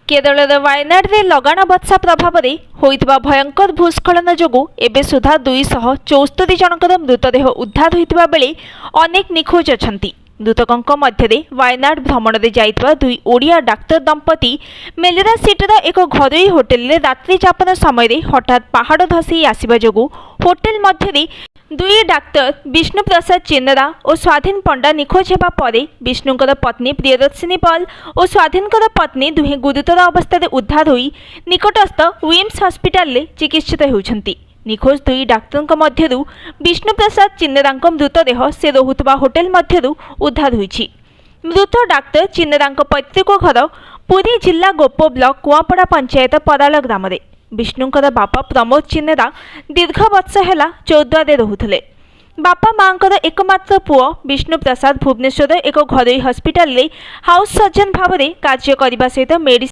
केरल वायनाड रे लगाण वर्षा प्रभाव में होइतबा भयंकर भूस्खलन जोगु एबे सुधा 274 जनकर मृतदेह उद्धार होइतबा बेले अनेक निखोज अछंती। मृतकों मध्य वायनाड भ्रमण में जाइतबा दुई ओडिया डाक्तर दंपति मेलेरा सिटीर एक घरोई होटेल रे रात्रि जापन समय हठात पहाड़ धसी आसिबा जोगु होटेल मध्य दुई डाक्तर विष्णु प्रसाद चिन्नरा और स्वाधीन पंडा निखोज होगा पर विष्णुंकर पत्नी प्रियदर्शिनी पाल और स्वाधीनकर पत्नी दुहे गुरुतर अवस्था उद्धार होई निकटस्थ विम्स हॉस्पिटल रे चिकित्सित होउछंती। निखोज दुई डाक्तर मध्यरु विष्णु प्रसाद चिन्नरांक मृतदेह से रहुतबा होटेल मध्यरु उद्धार होईछि। मृत डाक्तर चिन्नरांक पैतृक घर पुरी जिला गोप ब्लॉक कुआपड़ा पंचायत पराल ग्राम रे। विष्णुंकर बापा प्रमोद चिन्नेरा दीर्घ वर्ष है चौद्वारे रोते। बापा माँ एकमात्र पुओ विष्णु प्रसाद भुवनेश्वर एक घरोई हॉस्पिटल रे हाउस सर्जन भाव में कार्य करने सहित मेडिसिन